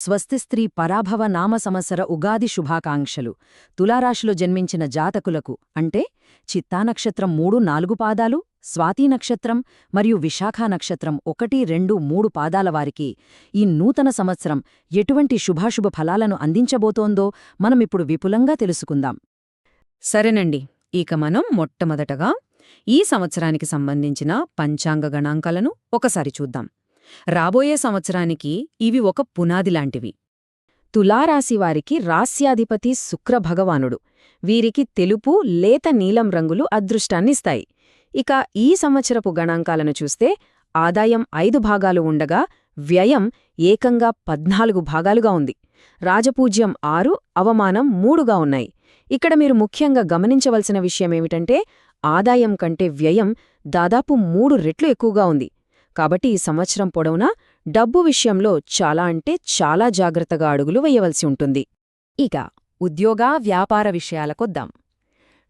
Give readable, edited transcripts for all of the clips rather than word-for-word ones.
స్వస్తిస్త్రీ పరాభవ నామ సంవత్సర ఉగాది శుభాకాంక్షలు. తులారాశిలో జన్మించిన జాతకులకు అంటే చిత్తా నక్షత్రం 3-4 పాదాలు, స్వాతి నక్షత్రం మరియు విశాఖ నక్షత్రం 1-2-3 పాదాల వారికి ఈ నూతన సంవత్సరం ఎటువంటి శుభాశుభ ఫలాలను అందించబోతోందో మనమిప్పుడు విపులంగా తెలుసుకుందాం. సరేనండి, ఇక మనం మొట్టమొదటగా ఈ సంవత్సరానికి సంబంధించిన పంచాంగ గణాంకాలను ఒకసారి చూద్దాం. రాబోయే సంవత్సరానికి ఇవి ఒక పునాదిలాంటివి. తులారాశివారికి రాస్యాధిపతి శుక్రభగవానుడు. వీరికి తెలుపు, లేత నీలం రంగులు అదృష్టాన్నిస్తాయి. ఇక ఈ సంవత్సరపు గణాంకాలను చూస్తే ఆదాయం 5 భాగాలు ఉండగా వ్యయం ఏకంగా 14 భాగాలుగా ఉంది. రాజపూజ్యం 6, అవమానం 3గా ఉన్నాయి. ఇక్కడ మీరు ముఖ్యంగా గమనించవలసిన విషయమేమిటంటే ఆదాయం కంటే వ్యయం దాదాపు 3 రెట్లు ఎక్కువగా ఉంది. కాబట్టి ఈ సంవత్సరం పొడవునా డబ్బు విషయంలో చాలా అంటే చాలా జాగ్రత్తగా అడుగులు వేయవలసి ఉంటుంది. ఇక ఉద్యోగ, వ్యాపార విషయాలకొద్దాం.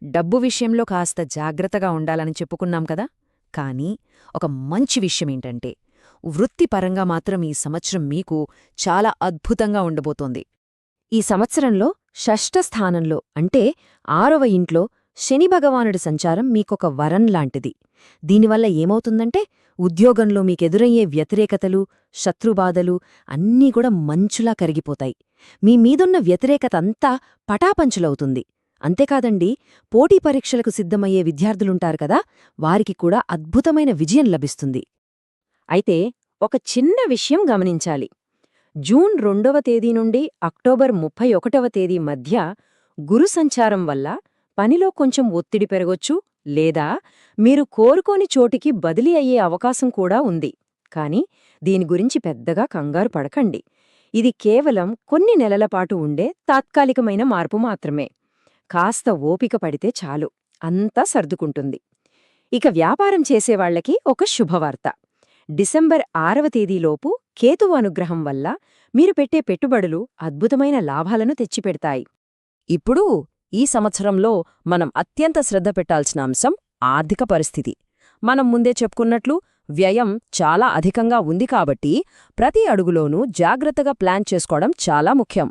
డబ్బు విషయంలో కాస్త జాగ్రత్తగా ఉండాలని చెప్పుకున్నాం కదా. కానీ ఒక మంచి విషయమేంటంటే వృత్తిపరంగా మాత్రం ఈ సంవత్సరం మీకు చాలా అద్భుతంగా ఉండబోతోంది. ఈ సంవత్సరంలో షష్ఠ స్థానంలో అంటే 6వ ఇంట్లో శని భగవానుడి సంచారం మీకొక వరం లాంటిది. దీనివల్ల ఏమవుతుందంటే ఉద్యోగంలో మీకెదురయ్యే వ్యతిరేకతలు, శత్రుబాధలు అన్నీ కూడా మంచులా కరిగిపోతాయి. మీ మీదున్న వ్యతిరేకత అంతా పటాపంచులవుతుంది. అంతేకాదండి, పోటీ పరీక్షలకు సిద్ధమయ్యే విద్యార్థులుంటారు కదా, వారికి కూడా అద్భుతమైన విజయం లభిస్తుంది. అయితే ఒక చిన్న విషయం గమనించాలి. జూన్ 2వ తేదీ నుండి అక్టోబర్ 31వ తేదీ మధ్య గురు సంచారం వల్ల పనిలో కొంచెం ఒత్తిడి పెరగొచ్చు, లేదా మీరు కోరుకోని చోటికి బదిలీ అయ్యే అవకాశం కూడా ఉంది. కాని దీని గురించి పెద్దగా కంగారు పడకండి. ఇది కేవలం కొన్ని నెలలపాటు ఉండే తాత్కాలికమైన మార్పు మాత్రమే. కాస్త ఓపిక పడితే చాలు, అంతా సర్దుకుంటుంది. ఇక వ్యాపారం చేసేవాళ్లకి ఒక శుభవార్త. డిసెంబర్ 6వ తేదీలోపు కేతువు అనుగ్రహం వల్ల మీరు పెట్టే పెట్టుబడులు అద్భుతమైన లాభాలను తెచ్చిపెడతాయి. ఇప్పుడు ఈ సంవత్సరంలో మనం అత్యంత శ్రద్ధ పెట్టాల్సిన అంశం ఆర్థిక పరిస్థితి. మనం ముందే చెప్పుకున్నట్లు వ్యయం చాలా అధికంగా ఉంది కాబట్టి ప్రతి అడుగులోనూ జాగ్రత్తగా ప్లాన్ చేసుకోవడం చాలా ముఖ్యం.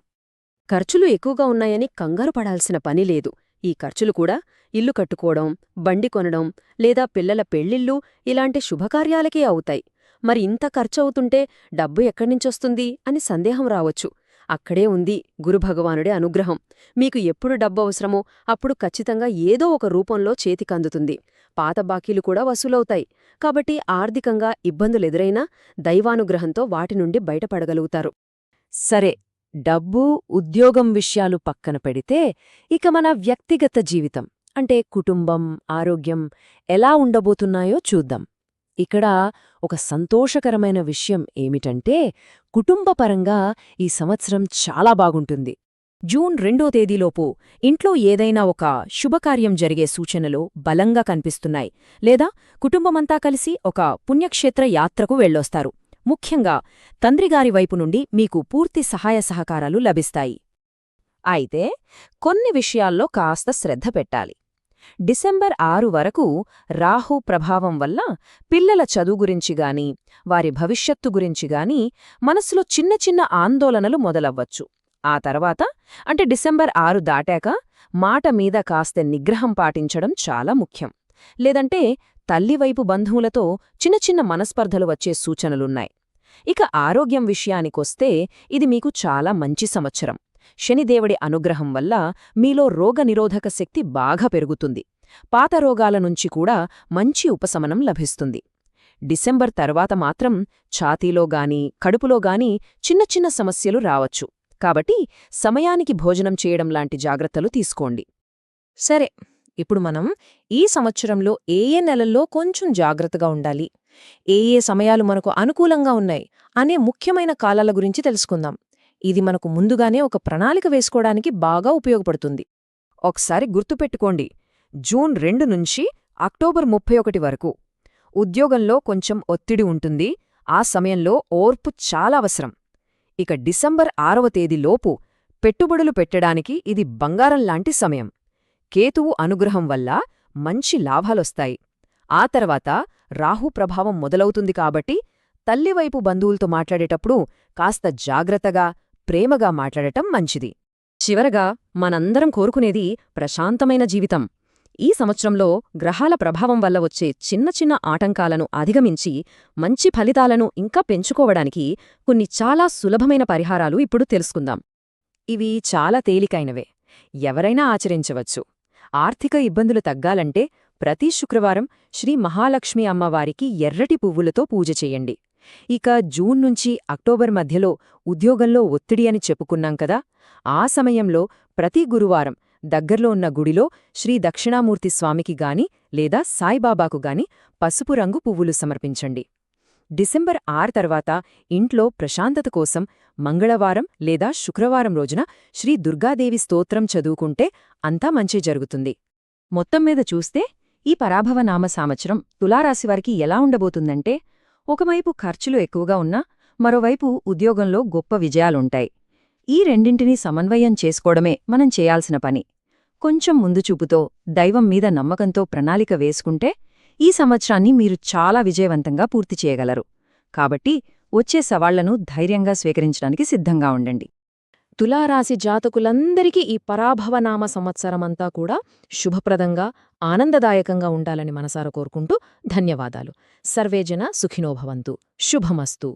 ఖర్చులు ఎక్కువగా ఉన్నాయని కంగారు పడాల్సిన పని లేదు. ఈ ఖర్చులు కూడా ఇల్లు కట్టుకోవడం, బండి కొనడం లేదా పిల్లల పెళ్లిళ్ళు ఇలాంటి శుభకార్యాలకే అవుతాయి. మరి ఇంత ఖర్చవుతుంటే డబ్బు ఎక్కడ్నించొస్తుంది అని సందేహం రావచ్చు. అక్కడే ఉంది గురుభగవానుడి అనుగ్రహం. మీకు ఎప్పుడు డబ్బు అవసరమో అప్పుడు ఖచ్చితంగా ఏదో ఒక రూపంలో చేతికందుతుంది. పాత బాకీలు కూడా వసూలవుతాయి. కాబట్టి ఆర్థికంగా ఇబ్బందులెదురైనా దైవానుగ్రహంతో వాటి నుండి బయటపడగలుగుతారు. సరే, డబ్బు, ఉద్యోగం విషయాలు పక్కన పెడితే ఇక మన వ్యక్తిగత జీవితం అంటే కుటుంబం, ఆరోగ్యం ఎలా ఉండబోతున్నాయో చూద్దాం. ఇక్కడ ఒక సంతోషకరమైన విషయం ఏమిటంటే కుటుంబపరంగా ఈ సంవత్సరం చాలా బాగుంటుంది. జూన్ 2వ తేదీలోపు ఇంట్లో ఏదైనా ఒక శుభకార్యం జరిగే సూచనలు బలంగా కనిపిస్తున్నాయి. లేదా కుటుంబమంతా కలిసి ఒక పుణ్యక్షేత్ర యాత్రకు వెళ్ళొస్తారు. ముఖ్యంగా తండ్రిగారి వైపు నుండి మీకు పూర్తి సహాయ సహకారాలు లభిస్తాయి. అయితే కొన్ని విషయాల్లో కాస్త శ్రద్ధ పెట్టాలి. డిసెంబర్ 6 వరకు రాహు ప్రభావం వల్ల పిల్లల చదువు గురించిగాని, వారి భవిష్యత్తు గురించిగాని మనసులో చిన్న చిన్న ఆందోళనలు మొదలవ్వచ్చు. ఆ తర్వాత అంటే డిసెంబర్ 6 దాటాక మాట మీద కాస్త నిగ్రహం పాటించడం చాలా ముఖ్యం. లేదంటే తల్లివైపు బంధువులతో చిన్న చిన్న మనస్పర్ధలు వచ్చే సూచనలున్నాయి. ఇక ఆరోగ్యం విషయానికొస్తే ఇది మీకు చాలా మంచి సంవత్సరం. శనిదేవుడి అనుగ్రహం వల్ల మీలో రోగనిరోధక శక్తి బాగా పెరుగుతుంది. పాత రోగాల నుంచి కూడా మంచి ఉపశమనం లభిస్తుంది. డిసెంబర్ తర్వాత మాత్రం ఛాతీలోగాని, కడుపులోగాని చిన్న చిన్న సమస్యలు రావచ్చు. కాబట్టి సమయానికి భోజనం చేయడం లాంటి జాగ్రత్తలు తీసుకోండి. సరే, ఇప్పుడు మనం ఈ సంవత్సరంలో ఏ నెలల్లో కొంచెం జాగ్రత్తగా ఉండాలి, ఏ సమయాలు మనకు అనుకూలంగా ఉన్నాయి అనే ముఖ్యమైన కాలాల గురించి తెలుసుకుందాం. ఇది మనకు ముందుగానే ఒక ప్రణాళిక వేసుకోవడానికి బాగా ఉపయోగపడుతుంది. ఒకసారి గుర్తుపెట్టుకోండి, జూన్ 2 నుంచి అక్టోబర్ 31 వరకు ఉద్యోగంలో కొంచెం ఒత్తిడి ఉంటుంది. ఆ సమయంలో ఓర్పు చాలా అవసరం. ఇక డిసెంబర్ 6వ తేదీలోపు పెట్టుబడులు పెట్టడానికి ఇది బంగారంలాంటి సమయం. కేతువు అనుగ్రహం వల్ల మంచి లాభాలొస్తాయి. ఆ తర్వాత రాహు ప్రభావం మొదలవుతుంది కాబట్టి తల్లివైపు బంధువులతో మాట్లాడేటప్పుడు కాస్త జాగ్రత్తగా, ప్రేమగా మాట్లాడటం మంచిది. చివరగా మనందరం కోరుకునేది ప్రశాంతమైన జీవితం. ఈ సంవత్సరంలో గ్రహాల ప్రభావం వల్ల వచ్చే చిన్న చిన్న ఆటంకాలను అధిగమించి మంచి ఫలితాలను ఇంకా పెంచుకోవడానికి కొన్ని చాలా సులభమైన పరిహారాలు ఇప్పుడు తెలుసుకుందాం. ఇవి చాలా తేలికైనవే, ఎవరైనా ఆచరించవచ్చు. ఆర్థిక ఇబ్బందులు తగ్గాలంటే ప్రతి శుక్రవారం శ్రీ మహాలక్ష్మి అమ్మవారికి ఎర్రటి పువ్వులతో పూజ చెయ్యండి. ఇక జూన్ నుంచి అక్టోబర్ మధ్యలో ఉద్యోగంలో ఒత్తిడి అని చెప్పుకున్నాం కదా, ఆ సమయంలో ప్రతి గురువారం దగ్గర్లో ఉన్న గుడిలో శ్రీ దక్షిణామూర్తి స్వామికి గాని లేదా సాయిబాబాకు గాని పసుపు రంగు పువ్వులు సమర్పించండి. డిసెంబర్ 6 తర్వాత ఇంట్లో ప్రశాంతత కోసం మంగళవారం లేదా శుక్రవారం రోజున శ్రీ దుర్గాదేవి స్తోత్రం చదువుకుంటే అంతా మంచి జరుగుతుంది. మొత్తం మీద చూస్తే ఈ పరాభవ నామ సంవత్సరం తులారాశివారికి ఎలా ఉండబోతుందంటే, ఒకవైపు ఖర్చులు ఎక్కువగా ఉన్నా మరోవైపు ఉద్యోగంలో గొప్ప విజయాలుంటాయి. ఈ రెండింటినీ సమన్వయం చేసుకోవడమే మనం చేయాల్సిన పని. కొంచెం ముందుచూపుతో, దైవం మీద నమ్మకంతో ప్రణాళిక వేసుకుంటే ఈ సంవత్సరాన్ని మీరు చాలా విజయవంతంగా పూర్తి చేయగలరు. కాబట్టి వచ్చే సవాళ్లను ధైర్యంగా స్వీకరించడానికి సిద్ధంగా ఉండండి. తులారాశి జాతకులందరికీ ఈ పరాభవనామ సంవత్సరమంతా కూడా శుభప్రదంగా, ఆనందదాయకంగా ఉండాలని మనసారా కోరుకుంటూ ధన్యవాదాలు. సర్వేజన సుఖినో భవంతు. శుభమస్తు.